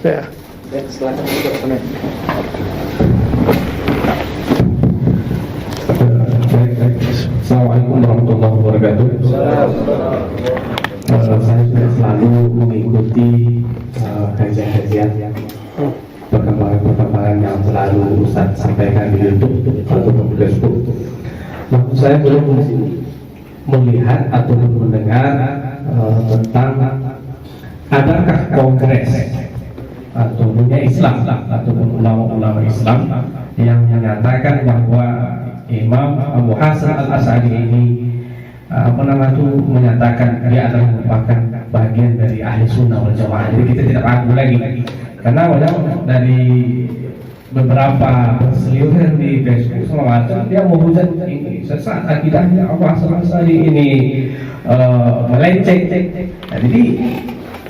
Ya. Silakan untuk komen. Assalamualaikum warahmatullahi wabarakatuh. Saya sudah selalu mengikuti kajian-kajian perkembangan yang selalu Ustaz sampaikan di YouTube ataupun di Facebook. Namun saya belum melihat ataupun mendengar tentang adakah kongres atau dunia Islam ataupun ulama-ulama Islam yang menyatakan bahwa Imam Abu Hasan Al-Asy'ari ini menyatakan dia adalah merupakan bagian dari ahli sunnah wal jamaah. Jadi kita tidak ragu lagi, karena dari beberapa perseliweran di Facebook semacam dia menghujat ini sesat akidahnya Abu Hasan Al-Asy'ari ini melenceng. Nah, jadi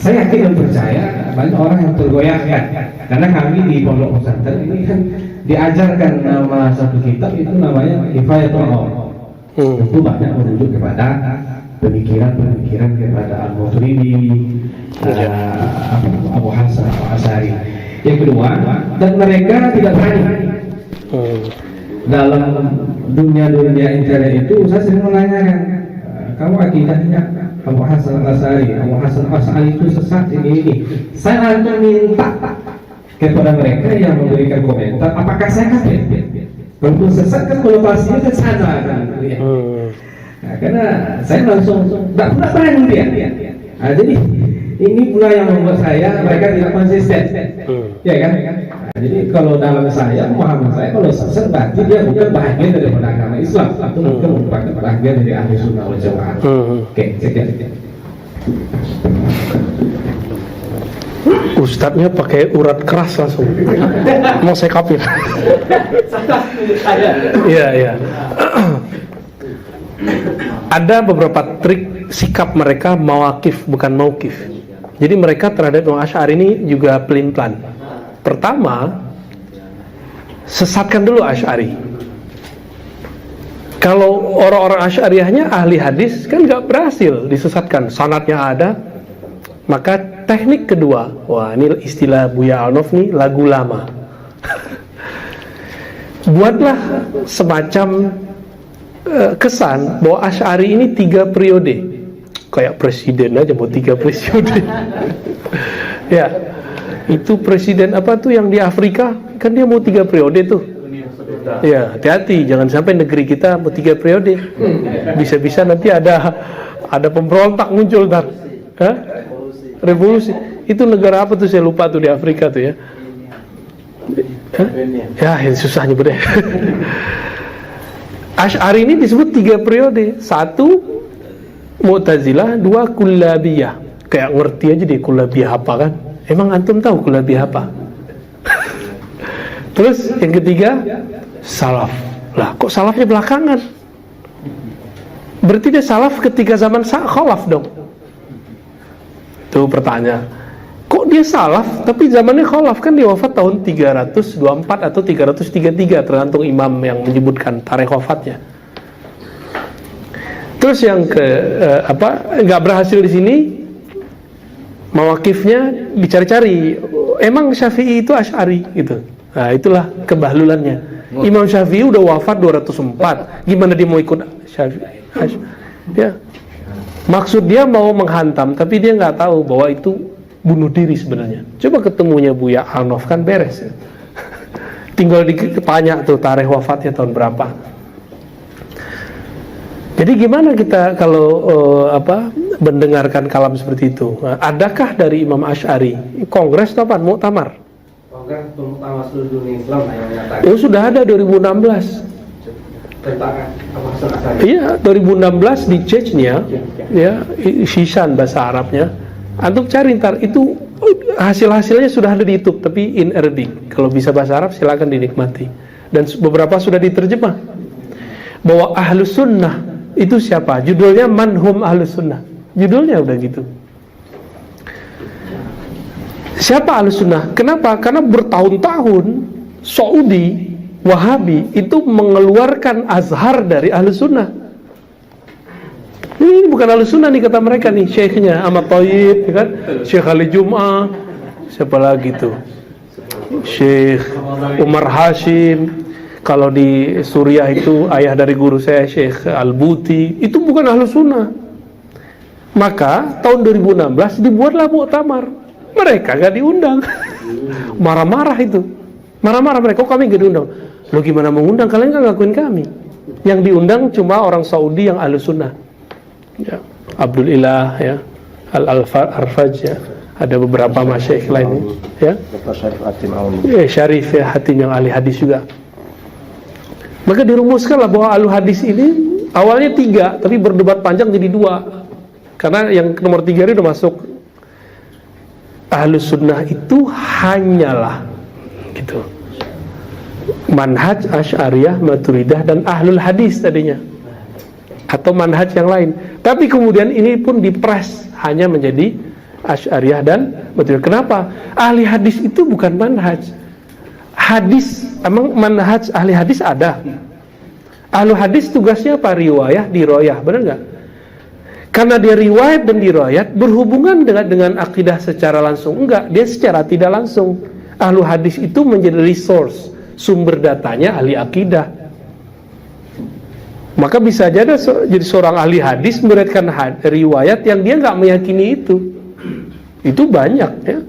saya yakin dan percaya banyak orang yang tergoyahkan, karena kami di Pondok Pesantren ini kan diajarkan nama satu kitab itu namanya Kifayatul Ulama. Itu banyak merujuk kepada pemikiran kepada Al-Maturidi, Abu Hasan Al-Asy'ari. Yang kedua, dan mereka tidak berani dalam dunia internet itu. Saya sering menanyakan, kamu akidahnya Abu Hasan Al-Asy'ari, Abu Hasan Al-Asy'ari itu sesat ini. Saya langsung minta kepada mereka yang memberikan komentar, apakah saya kafir? Kalau sesat kan konotasinya ke sana kan, ya. Nah, karena saya langsung tidak pernah berani dia. Nah, jadi ini pula yang membuat mereka tidak konsisten, ya kan? Nah, jadi kalau dalam saya, pemahaman saya, kalau sesat berarti dia bukan bahagian daripada agama Islam, atau mungkin merupakan bahagian dari ahli sunnah wal jamaah. Oke, sekian. Ustadznya pakai urat keras langsung. Mau saya kafir. Iya. Ada beberapa trik sikap mereka mawakif bukan maukif. Jadi mereka terhadap Imam Asy'ari ini juga pelin-pelan. Pertama, sesatkan dulu Asy'ari. Kalau orang-orang Asy'ariyahnya ahli hadis kan nggak berhasil disesatkan, sanadnya ada. Maka teknik kedua, wah ini istilah Buya Al-Nof nih, lagu lama. Buatlah semacam kesan bahwa Asy'ari ini 3 periode. Kayak presiden aja mau 3 periode. Ya, itu presiden apa tuh yang di Afrika, kan dia mau 3 periode tuh. Ya, hati-hati, jangan sampai negeri kita mau 3 periode. Bisa-bisa nanti ada pemberontak muncul ntar. Hah? Revolusi. Itu negara apa tuh, saya lupa tuh, di Afrika tuh ya. Ya, susah nyebutnya. Asy'ari ini disebut 3 periode. 1 Mu'tazilah, 2 Kullabiyah. Kayak ngerti aja deh Kullabiyah apa kan? Emang antum tahu Kullabiyah apa? Terus yang ketiga Salaf. Lah kok salafnya belakangan? Berarti dia salaf ketika zaman khalaf dong. Itu pertanyaan. Kok dia salaf tapi zamannya khalaf? Kan dia wafat tahun 324 atau 333 tergantung imam yang menyebutkan tarikh wafatnya. Terus yang nggak berhasil di sini, mawakifnya dicari-cari. Emang Syafi'i itu Asy'ari gitu. Nah, itulah kebahlulannya. Imam Syafi'i udah wafat 204. Gimana dia mau ikut Syafi'i? Ya. Maksud dia mau menghantam, tapi dia nggak tahu bahwa itu bunuh diri sebenarnya. Coba ketemunya Buya Al-Nof kan beres. Tinggal ditanya tuh tarikh wafatnya tahun berapa. Jadi gimana kita kalau mendengarkan kalam seperti itu? Adakah dari Imam Asy'ari kongres atau apa? Muktamar? Kongres Muktamar seluruh dunia Islam yang menyatakan. Oh, sudah ada 2016. Tentang Abu Hasan Asy'ari. Iya, 2016 di Chechnya, ya, Shishan bahasa Arabnya. Antum cari ntar, itu hasil-hasilnya sudah ada di YouTube, tapi in Arabic. Kalau bisa bahasa Arab silakan dinikmati. Dan beberapa sudah diterjemah. Bahwa Ahlus Sunnah itu siapa? Judulnya Manhum Ahlus Sunnah. Judulnya udah gitu. Siapa Ahlus Sunnah? Kenapa? Karena bertahun-tahun Saudi Wahabi itu mengeluarkan Azhar dari Ahlus Sunnah. Ini bukan Ahlus Sunnah nih kata mereka nih, syekhnya Ahmad Thayyib, ya kan? Syekh Ali Jum'ah, siapa lagi tuh, Syekh Umar Hashim. Kalau di Suriah itu ayah dari guru saya Syekh Al-Buti, itu bukan ahlu sunnah. Maka tahun 2016 dibuatlah muktamar, mereka gak diundang. Marah-marah itu, marah-marah mereka, kok kami gak diundang? Lo gimana mengundang, kalian gak ngakuin kami. Yang diundang cuma orang Saudi yang ahlu sunnah ya. Abdul Ilah ya, Al-Arfaj ya, ada beberapa masyaikh lain ya. Syarif ya, Hatim yang ahli hadis juga. Maka dirumuskanlah bahwa ahlu hadis ini awalnya 3, tapi berdebat panjang jadi 2. Karena yang nomor 3 ini udah masuk. Ahlu sunnah itu hanyalah gitu, manhaj Asy'ariyah, Maturidah, dan ahlul hadis tadinya, atau manhaj yang lain. Tapi kemudian ini pun dipres hanya menjadi Asy'ariyah dan Maturidah. Kenapa? Ahli hadis itu bukan manhaj. Hadis, emang manhaj ahli hadis ada. Ahlu hadis tugasnya apa? Riwayah, diroyah, benar nggak? Karena dia riwayat dan diroyat berhubungan dengan akidah secara langsung, enggak, dia secara tidak langsung. Ahlu hadis itu menjadi resource, sumber datanya ahli akidah. Maka bisa jadi seorang ahli hadis meriwayatkan riwayat yang dia nggak meyakini itu. Itu banyak ya.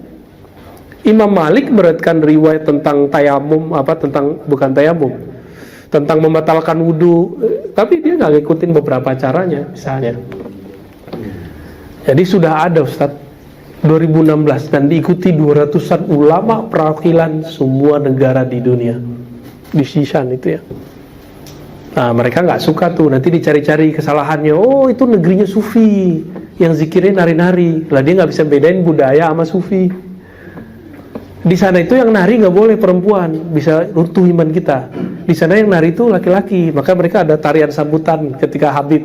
Imam Malik meriwayatkan riwayat tentang tayamum, tentang membatalkan wudu, tapi dia nggak ngikutin beberapa caranya misalnya. Jadi sudah ada Ustadz 2016 dan diikuti 200-an ulama perwakilan semua negara di dunia di Shishan itu ya. Nah mereka nggak suka tuh, nanti dicari-cari kesalahannya. Oh itu negerinya Sufi, yang zikirnya nari-nari. Lah dia nggak bisa bedain budaya sama Sufi. Di sana itu yang nari nggak boleh perempuan, bisa runtuh iman kita. Di sana yang nari itu laki-laki, maka mereka ada tarian sambutan ketika Habib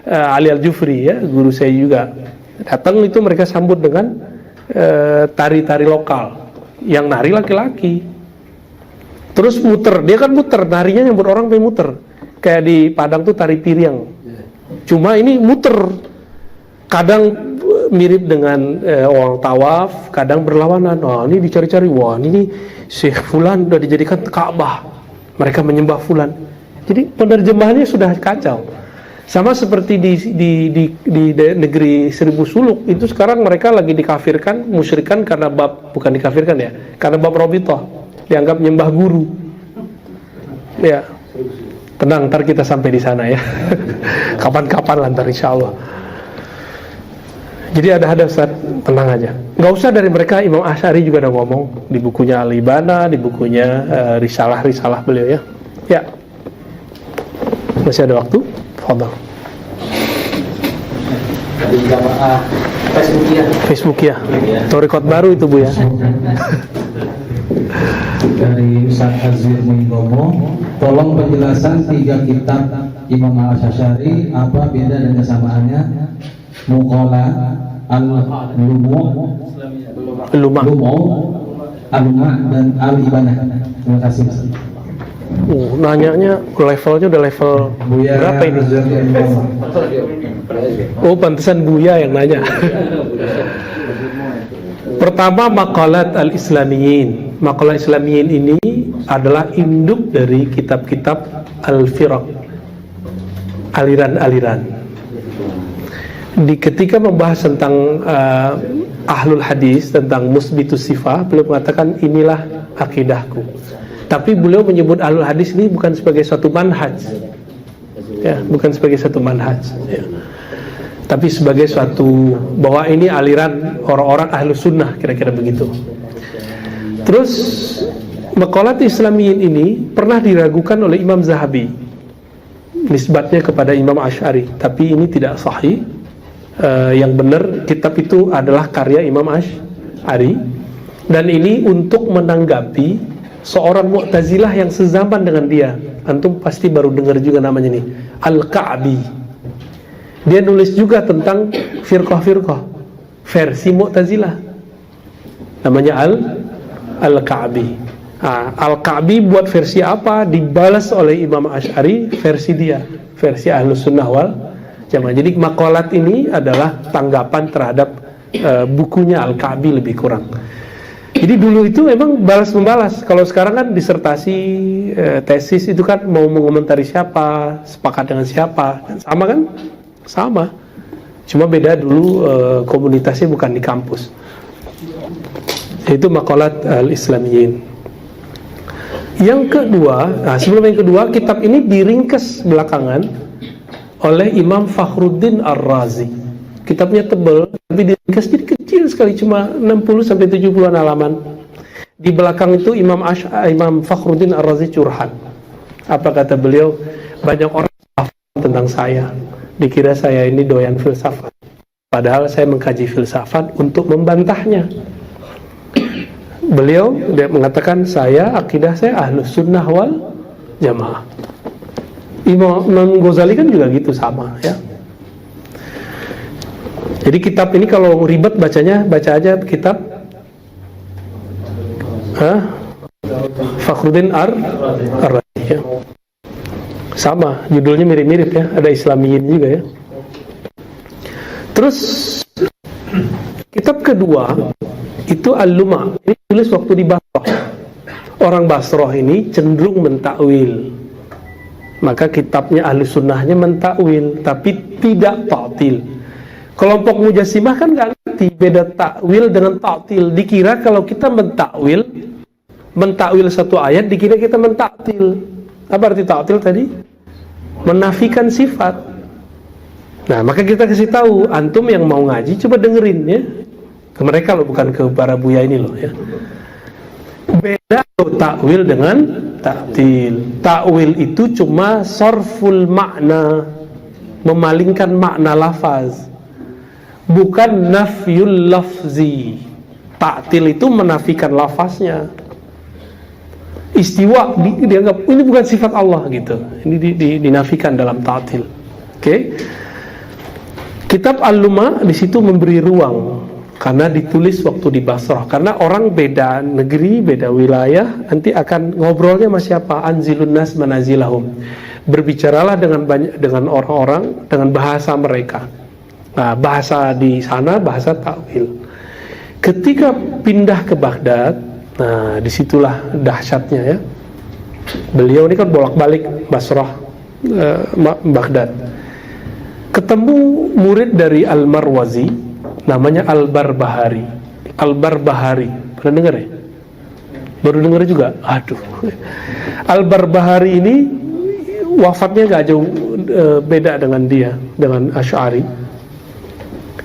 Ali Al-Jufri ya, guru saya juga datang, itu mereka sambut dengan tari-tari lokal. Yang nari laki-laki. Terus muter, dia kan muter, narinya nyambut orang pengen muter. Kayak di Padang tuh tari piring. Cuma ini muter. Kadang mirip dengan orang tawaf, kadang berlawanan. Wah, ini dicari-cari. Wah, ini Syekh Fulan udah dijadikan Ka'bah. Mereka menyembah Fulan. Jadi penerjemahannya sudah kacau. Sama seperti di negeri Seribu Suluk itu sekarang mereka lagi dikafirkan, musyrikan karena bukan dikafirkan ya, karena bab Robitoh dianggap menyembah guru. Ya, tenang, ntar kita sampai di sana ya. Kapan-kapan lah ntar insya Allah. Jadi ada Ustaz, tenang aja. Nggak usah dari mereka, Imam Asy'ari juga udah ngomong di bukunya Al-Ibana, di bukunya risalah-risalah beliau ya. Ya, masih ada waktu. Fadhal. Di jamaah Facebook ya. Torikot baru itu Bu ya. Dari Ustaz Azwir Minggomo, tolong penjelasan 3 kitab Imam Al-Asy'ari, apa beda dan kesamaannya? Muqala, Al-Lumu, Al-Luma, dan Al-Ibanah. Terima kasih. Nanyanya levelnya udah level Buya berapa ini? Oh, pantesan Buya yang nanya. Pertama, Maqalat Al-Islamiyin. Maqalat Islamiyin ini adalah induk dari kitab-kitab Al-Firaq, aliran-aliran. Ketika membahas tentang ahlul hadis, tentang musbitus sifah, beliau mengatakan inilah akidahku. Tapi beliau menyebut ahlul hadis ini bukan sebagai suatu manhaj, ya, bukan sebagai suatu manhaj, ya. Tapi sebagai suatu bahwa ini aliran orang-orang ahlu sunnah, kira-kira begitu. Terus maqalat Islamiyin ini pernah diragukan oleh Imam Zahabi, nisbatnya kepada Imam Asy'ari, tapi ini tidak sahih. Yang benar kitab itu adalah karya Imam Asy'ari, dan ini untuk menanggapi seorang Mu'tazilah yang sezaman dengan dia. Antum pasti baru dengar juga namanya nih, Al-Ka'bi. Dia nulis juga tentang firqah-firqah versi Mu'tazilah, namanya Al-Ka'bi. Al-Ka'bi buat versi apa? Dibalas oleh Imam Asy'ari versi dia, versi Ahlus Sunnah wal Jamaah. Jadi maqalat ini adalah tanggapan terhadap bukunya Al-Ka'bi lebih kurang. Jadi dulu itu memang balas membalas. Kalau sekarang kan disertasi, tesis itu kan mau mengomentari siapa, sepakat dengan siapa, sama kan? Sama. Cuma beda dulu komunitasnya bukan di kampus. Itu maqalat al-Islamiyyin. Yang kedua, sebelum yang kedua, kitab ini diringkas belakangan oleh Imam Fakhruddin Ar-Razi. Kitabnya tebal, tapi diringkas jadi kecil sekali, cuma 60-70 halaman. Di belakang itu Imam Fakhruddin Ar-Razi curhat. Apa kata beliau? Banyak orang hafal tentang saya, dikira saya ini doyan filsafat. Padahal saya mengkaji filsafat untuk membantahnya. Beliau dia mengatakan akidah saya ahlus sunnah wal jamaah. Imam Ghazali kan juga gitu, sama ya. Jadi kitab ini kalau ribet bacanya, baca aja kitab Fakhruddin Ar-Razi ya. Sama, judulnya mirip-mirip ya, ada Islamiyyin juga ya. Terus kitab kedua itu Al-Luma. Ini tulis waktu di Basrah. Orang Basrah ini cenderung mentakwil. Maka kitabnya ahli sunnahnya mentakwil, tapi tidak ta'til. Kelompok Mujassimah kan nggak ngerti beda takwil dengan ta'til. Dikira kalau kita mentakwil satu ayat, dikira kita mentaktil. Apa arti ta'til tadi? Menafikan sifat. Nah, maka kita kasih tahu, antum yang mau ngaji coba dengerin ya. Ke mereka loh, bukan ke para buya ini loh ya. Beda loh takwil dengan ta'til. Takwil itu cuma sorful makna, memalingkan makna lafaz, bukan nafyul lafzi. Ta'til itu menafikan lafaznya. Istiwa dianggap ini bukan sifat Allah gitu. Ini dinafikan dalam ta'til. Oke. Kitab Al-Luma di situ memberi ruang karena ditulis waktu di Basrah. Karena orang beda negeri, beda wilayah, nanti akan ngobrolnya sama siapa? Anzilun nas manazilahum. Berbicaralah dengan orang-orang dengan bahasa mereka. Nah, bahasa di sana bahasa takwil. Ketika pindah ke Baghdad, nah disitulah dahsyatnya ya. Beliau ini kan bolak-balik Basrah, Baghdad. Ketemu murid dari Al-Marwazi, namanya Al-Barbahari. Al-Barbahari, pernah dengar ya? Baru dengar juga? Aduh. Al-Barbahari ini wafatnya gak jauh beda dengan dia, dengan Asy'ari.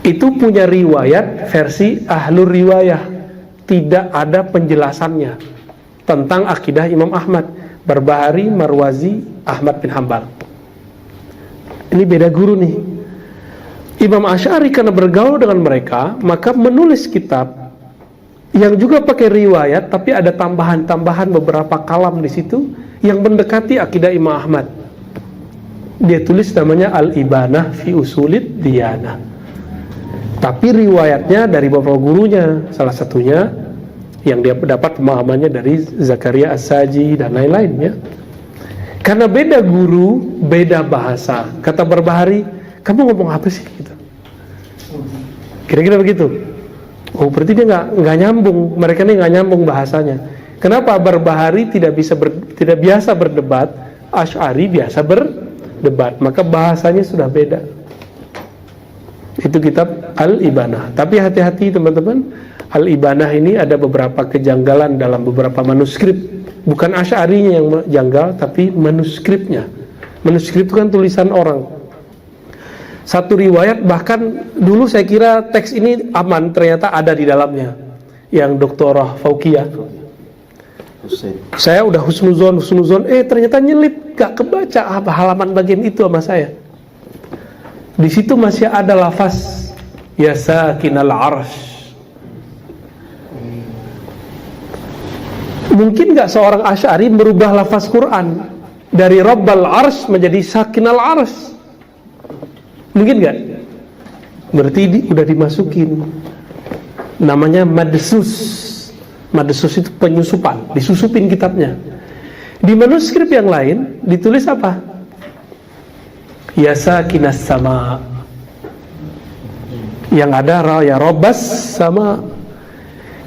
Itu punya riwayat versi ahlur riwayah, tidak ada penjelasannya tentang akidah Imam Ahmad. Barbahari, Marwazi, Ahmad bin Hanbal. Ini beda guru nih. Imam Asy'ari karena bergaul dengan mereka, maka menulis kitab yang juga pakai riwayat, tapi ada tambahan-tambahan beberapa kalam di situ yang mendekati akidah Imam Ahmad. Dia tulis namanya Al-Ibanah fi Usulid Diyanah. Tapi riwayatnya dari bapak gurunya, salah satunya yang dia dapat pemahamannya dari Zakaria As-Saji dan lain-lain ya. Karena beda guru, beda bahasa. Kata Barbahari, kamu ngomong apa sih gitu? Kira-kira begitu. Oh, berarti dia nggak nyambung. Mereka ini nggak nyambung bahasanya. Kenapa Barbahari tidak biasa berdebat, Asy'ari biasa berdebat, maka bahasanya sudah beda. Itu kitab Al-Ibanah. Tapi hati-hati teman-teman, Al-Ibanah ini ada beberapa kejanggalan dalam beberapa manuskrip. Bukan Asy'arinya yang janggal, tapi manuskripnya. Manuskrip itu kan tulisan orang. Satu riwayat, bahkan dulu saya kira teks ini aman, ternyata ada di dalamnya. Yang Doktorah Fauqiyah. Saya udah husnuzon, ternyata nyelip, gak kebaca apa halaman bagian itu sama saya. Di situ masih ada lafaz ya sakinal arsh. Mungkin gak seorang Asy'ari merubah lafaz Quran dari Rabbal arsh menjadi sakinal arsh? Mungkin gak? Berarti udah dimasukin. Namanya madsus. Madsus itu penyusupan, disusupin kitabnya. Di manuskrip yang lain ditulis apa? Ya sakinas sama. Yang ada ya Rabbas sama.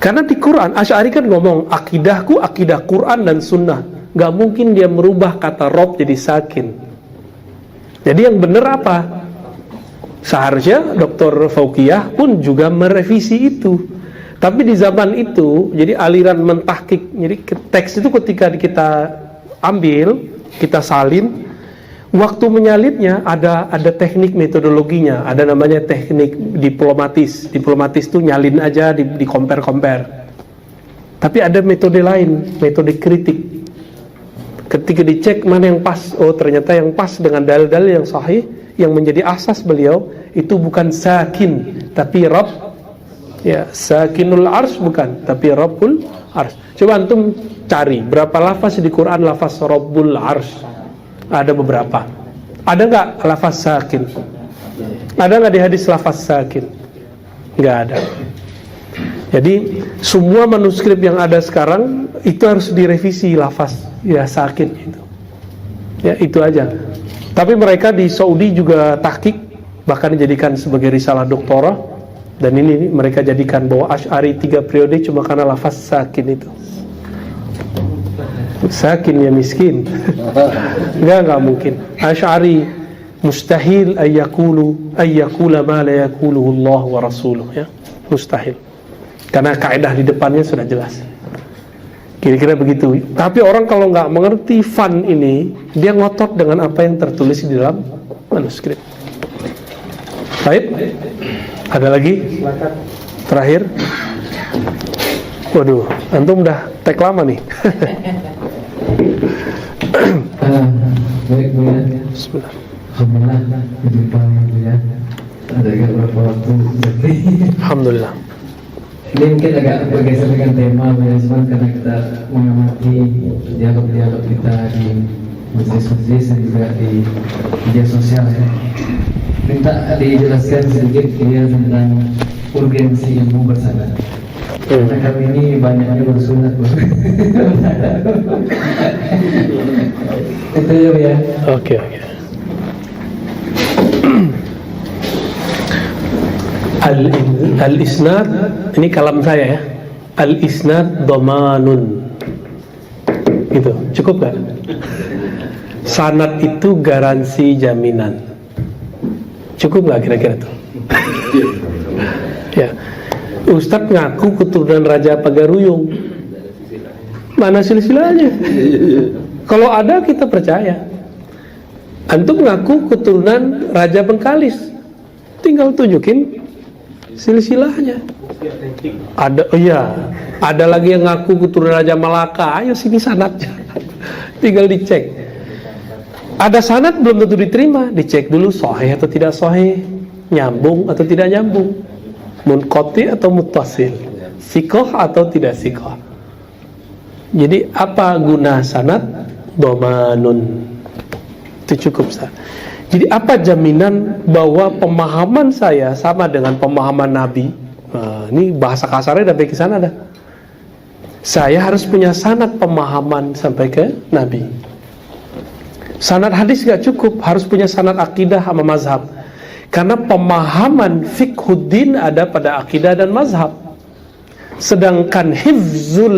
Karena di Quran, Asy'ari kan ngomong, akidahku akidah Quran dan Sunnah. Gak mungkin dia merubah kata Rob jadi sakin. Jadi yang benar apa? Seharusnya Dr. Fauqiyah pun juga merevisi itu. Tapi di zaman itu, jadi aliran mentahkik, jadi teks itu ketika kita ambil, kita salin, waktu menyalitnya ada teknik metodologinya, ada namanya teknik diplomatis. Diplomatis itu nyalin aja, di compare. Tapi ada metode lain, metode kritik. Ketika dicek mana yang pas, oh ternyata yang pas dengan dalil-dalil yang sahih, yang menjadi asas beliau itu bukan sakin, tapi Rabb. Ya, sakinul ars bukan, tapi Rabbul ars. Coba antum cari berapa lafaz di Quran lafaz Rabbul ars. Ada beberapa. Ada nggak lafaz sakin? Ada nggak di hadis lafaz sakin? Nggak ada. Jadi semua manuskrip yang ada sekarang itu harus direvisi lafaz ya sakin itu. Ya itu aja. Tapi mereka di Saudi juga tahqiq, bahkan dijadikan sebagai risalah doktora. Dan ini mereka jadikan bahwa Asy'ari 3 periode cuma karena lafaz sakin itu. Sakin ya miskin. Enggak mungkin. Asy'ari mustahil ayyakula ma la yakuluhu Allah wa rasuluh, ya. Mustahil. Karena kaidah di depannya sudah jelas. Kira-kira begitu. Tapi orang kalau nggak mengerti fan ini, dia ngotot dengan apa yang tertulis di dalam manuskrip. Baik. Ada lagi? Terakhir. Waduh, antum udah tag lama nih. Baik, Bu ya. Bismillah. Alhamdulillah, berjumpa Bu ya. Ada beberapa waktu. Alhamdulillah. Ini mungkin agak bergeser dengan tema Bu ya, cuman karena kita mengamati dialog-dialog kita di majelis-majelis dan juga di media sosial ya. Minta dijelaskan sedikit ya tentang urgensi ilmu bersama. Karena kami ini banyaknya bersunat Bu. Itu ya. Oke. Al-isnad, ini kalam saya ya. Al-isnad dhamanun. Gitu, cukup gak? Sanad itu garansi jaminan. Cukup gak kira-kira tuh? Ya. Ustadz ngaku keturunan Raja Pagaruyung. Mana silsilahnya? Kalau ada kita percaya. Antum ngaku keturunan Raja Bengkalis, tinggal tunjukin silsilahnya. Ada, oh iya, ada lagi yang ngaku keturunan Raja Malaka. Ayo sini sanadnya, tinggal dicek. Ada sanad belum tentu diterima, dicek dulu sahih atau tidak sahih, nyambung atau tidak nyambung, munqati atau muttasil, sikoh atau tidak sikoh. Jadi apa guna sanad? Dhamanun. Itu cukup sah. Jadi apa jaminan bahwa pemahaman saya sama dengan pemahaman Nabi? Nah, ini bahasa kasarnya sampai ke sana dah. Saya harus punya sanad pemahaman sampai ke Nabi. Sanad hadis gak cukup, harus punya sanad akidah sama mazhab. Karena pemahaman fiqhuddin ada pada akidah dan mazhab. Sedangkan hifzu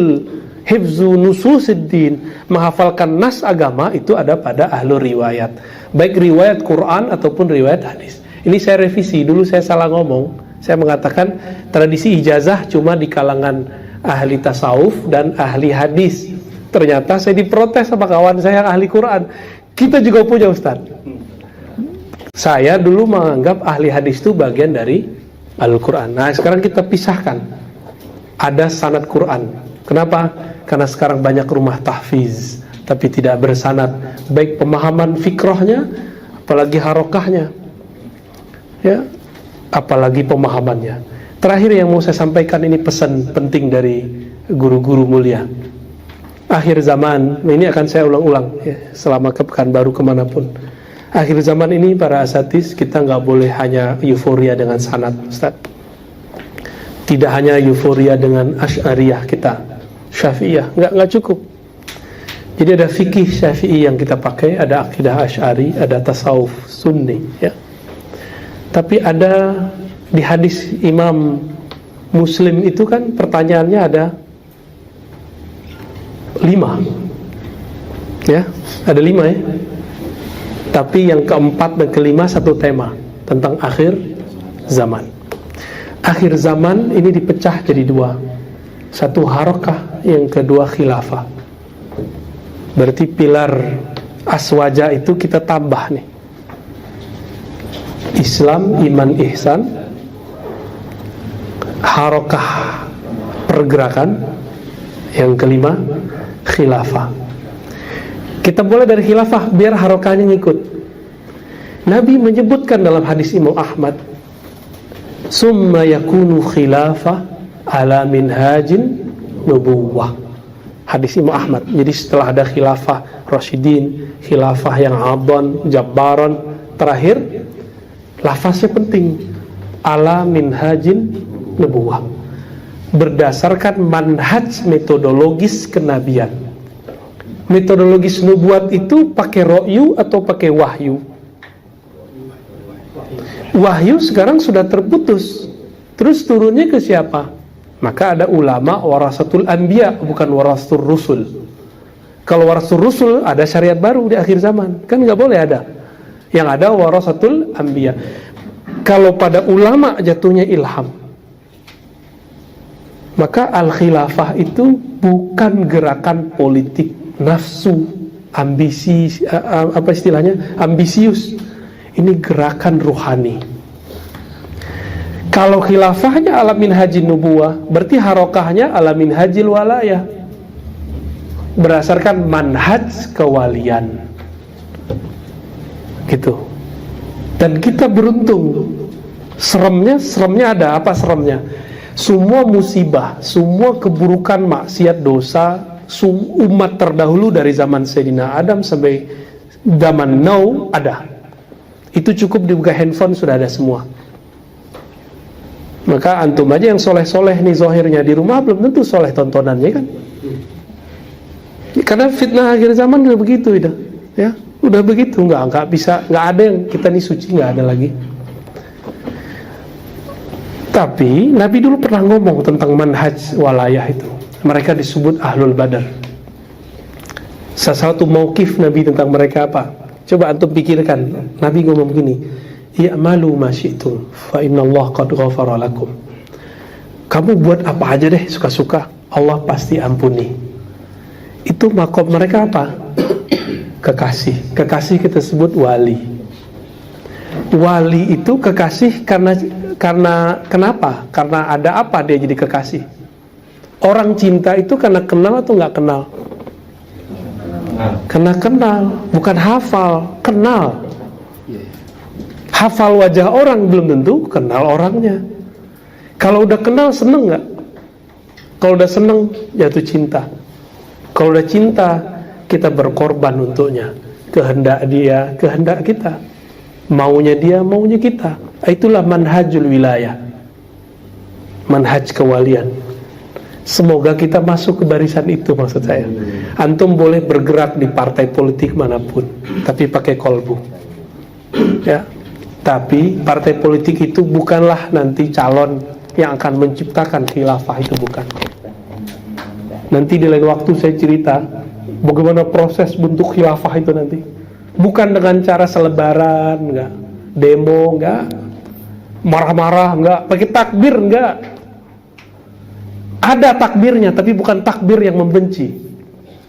nususiddin, menghafalkan nas agama, itu ada pada ahlu riwayat. Baik riwayat Quran ataupun riwayat hadis. Ini saya revisi, dulu saya salah ngomong. Saya mengatakan tradisi ijazah cuma di kalangan ahli tasawuf dan ahli hadis. Ternyata saya diprotes sama kawan saya yang ahli Quran. Kita juga punya Ustaz. Saya dulu menganggap ahli hadis itu bagian dari Al-Quran. Nah sekarang kita pisahkan. Ada sanad Quran. Kenapa? Karena sekarang banyak rumah tahfiz tapi tidak bersanad, baik pemahaman fikrohnya, apalagi harokahnya, ya, apalagi pemahamannya. Terakhir yang mau saya sampaikan, ini pesan penting dari guru-guru mulia. Akhir zaman, ini akan saya ulang-ulang ya, selama ke Pekanbaru kemanapun. Akhir zaman ini para asatiz, kita nggak boleh hanya euforia dengan sanad, Ustaz. Tidak hanya euforia dengan Asy'ariyah kita, Syafi'iyah, nggak cukup. Jadi ada fikih Syafi'i yang kita pakai, ada akidah Asy'ari, ada tasawuf Sunni, ya. Tapi ada di hadis Imam Muslim itu kan pertanyaannya ada 5, ya, ada 5 ya. Tapi yang keempat dan kelima satu tema tentang akhir zaman. Akhir zaman ini dipecah jadi 2. Satu harakah, yang kedua khilafah. Berarti pilar aswaja itu kita tambah nih. Islam, iman, ihsan. Harakah, pergerakan. Yang kelima khilafah. Kita mulai dari khilafah biar harakahnya ngikut. Nabi menyebutkan dalam hadis Imam Ahmad, summa yakunu khilafah ala minhajin nubuwah. Hadis Imam Ahmad. Jadi setelah ada khilafah Rasyidin, khilafah yang adhan, jabbaran, terakhir lafaznya penting, ala minhajin nubuwah, berdasarkan manhaj metodologis kenabian. Metodologis nubuat itu pakai ro'yu atau pakai wahyu? Wahyu sekarang sudah terputus. Terus turunnya ke siapa? Maka ada ulama warasatul anbiya, bukan warasatul rusul. Kalau warasatul rusul ada syariat baru di akhir zaman, kan nggak boleh ada. Yang ada warasatul anbiya. Kalau pada ulama jatuhnya ilham, maka al-khilafah itu bukan gerakan politik, nafsu, ambisi, apa istilahnya, ambisius. Ini gerakan ruhani. Kalau khilafahnya ala minhajin nubuwah, berarti harokahnya ala minhajil walayah, berdasarkan manhaj kewalian. Gitu. Dan kita beruntung. Seremnya ada apa seremnya? Semua musibah, semua keburukan, maksiat, dosa umat terdahulu dari zaman Sayyidina Adam sampai zaman now ada. Itu cukup dibuka handphone sudah ada semua. Maka antum aja yang soleh-soleh nih zahirnya di rumah belum tentu soleh tontonannya kan. Karena fitnah akhir zaman udah begitu ya. Udah begitu, nggak bisa, nggak ada yang kita nih suci, nggak ada lagi. Tapi Nabi dulu pernah ngomong tentang manhaj walayah itu. Mereka disebut ahlul badar. Salah satu mauqif Nabi tentang mereka apa? Coba antum pikirkan. Nabi ngomong begini, i'malu ma syi'tum fa innallaha qad ghafara lakum. Kamu buat apa aja deh suka-suka, Allah pasti ampuni. Itu makom mereka apa? Kekasih. Kekasih kita sebut wali. Wali itu kekasih karena kenapa? Karena ada apa dia jadi kekasih? Orang cinta itu karena kenal atau nggak kenal? Karena kenal, bukan hafal, kenal. Hafal wajah orang belum tentu kenal orangnya. Kalau udah kenal seneng nggak? Kalau udah seneng jatuh cinta. Kalau udah cinta kita berkorban untuknya. Kehendak dia, kehendak kita. Maunya dia, maunya kita. Itulah manhajul wilayah, manhaj kewalian. Semoga kita masuk ke barisan itu, maksud saya. Antum boleh bergerak di partai politik manapun, tapi pakai kolbu, ya. Tapi partai politik itu bukanlah nanti calon yang akan menciptakan khilafah, itu bukan. Nanti di lain waktu saya cerita bagaimana proses bentuk khilafah itu nanti. Bukan dengan cara selebaran, enggak, demo, enggak, marah-marah, enggak, pakai takbir, enggak. Ada takbirnya, tapi bukan takbir yang membenci.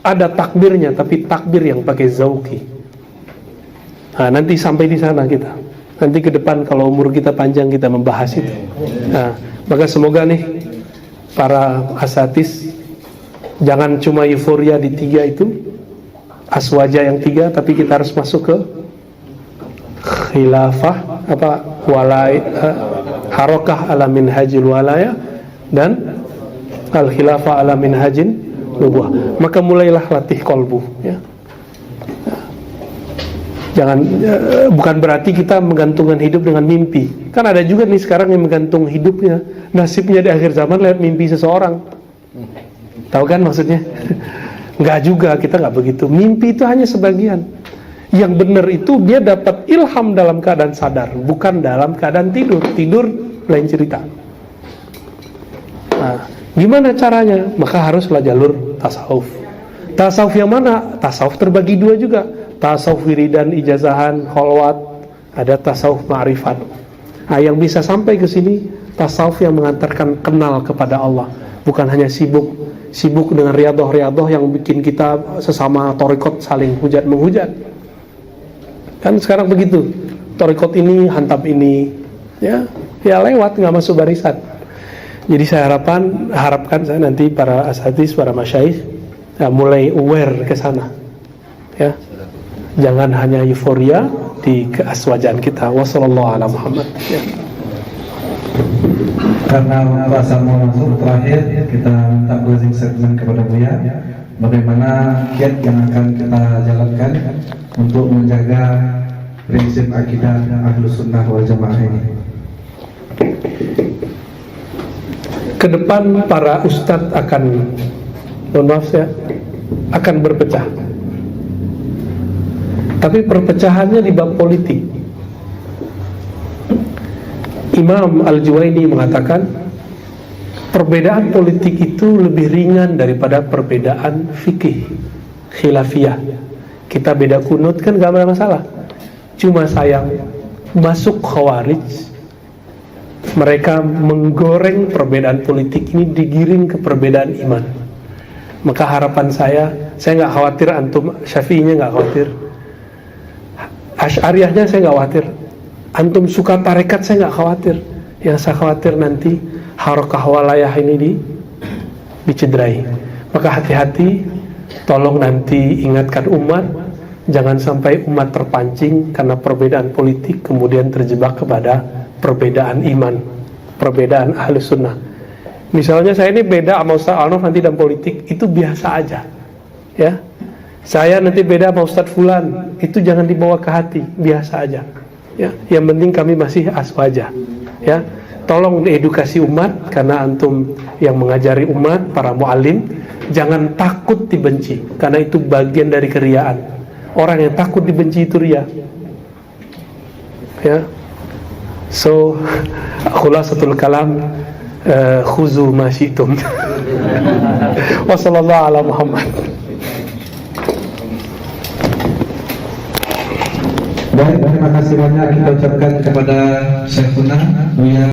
Ada takbirnya, tapi takbir yang pakai zauki. Nah, nanti sampai di sana kita. Nanti ke depan kalau umur kita panjang kita membahas itu. Nah, maka semoga nih para asatis jangan cuma euforia di 3 itu, aswaja yang 3, tapi kita harus masuk ke khilafah, harakah ala minhajil walayah dan al-khilafah ala minhajin nubuwah. Maka mulailah latih kolbu, ya. Jangan, bukan berarti kita menggantungkan hidup dengan mimpi. Kan ada juga nih sekarang yang menggantung hidupnya, nasibnya di akhir zaman lewat mimpi seseorang. Tahu kan maksudnya? Enggak juga, kita enggak begitu. Mimpi itu hanya sebagian. Yang benar itu dia dapat ilham dalam keadaan sadar, bukan dalam keadaan tidur. Tidur lain cerita. Nah, gimana caranya? Maka haruslah jalur tasawuf. Tasawuf yang mana? Tasawuf terbagi dua juga. Tasawuf wiridan, ijazahan, kholwat, ada tasawuf ma'rifat. Nah, yang bisa sampai ke sini tasawuf yang mengantarkan kenal kepada Allah, bukan hanya sibuk dengan riadoh yang bikin kita sesama torikot saling hujat-menghujat. Kan sekarang begitu, torikot ini hantam ini, ya lewat, nggak masuk barisan. Jadi saya harapkan saya nanti para asatidz, para masyaikh mulai aware ke sana, ya. Jangan hanya euforia di keaswajaan kita. Wassallallahu ala Muhammad. Ya. Karena merasa mau masuk terakhir, kita minta closing statement kepada Buya. Bagaimana kiat yang akan kita jalankan untuk menjaga prinsip akidah Ahlus Sunnah wal Jamaah ini? Kedepan para ustadz akan, mohon maaf ya, akan berpecah. Tapi perpecahannya di bab politik. Imam Al-Juwaini mengatakan perbedaan politik itu lebih ringan daripada perbedaan fikih khilafiyah. Kita beda kunut kan gak ada masalah. Cuma sayang masuk khawarij, mereka menggoreng perbedaan politik ini digiring ke perbedaan iman. Maka harapan saya gak khawatir antum Syafi'inya gak khawatir, Asy'ariyahnya saya gak khawatir, antum suka tarekat saya nggak khawatir. Yang saya khawatir nanti harakah walayah ini dicederai. Maka hati-hati, tolong nanti ingatkan umat, jangan sampai umat terpancing karena perbedaan politik kemudian terjebak kepada perbedaan iman, perbedaan ahli sunnah. Misalnya saya ini beda sama Ustaz Alnof nanti dalam politik, itu biasa aja, ya. Saya nanti beda sama Ustaz Fulan, itu jangan dibawa ke hati, biasa aja. Ya, yang penting kami masih aswaja. Ya, tolong edukasi umat karena antum yang mengajari umat, para muallim, jangan takut dibenci karena itu bagian dari keriaan. Orang yang takut dibenci itu ria. Ya, so khulasatul kalam, khuzu ma syi'tum. Wassallallahu ala Muhammad. Baik, terima kasih banyak kita ucapkan kepada Syekhuna Buya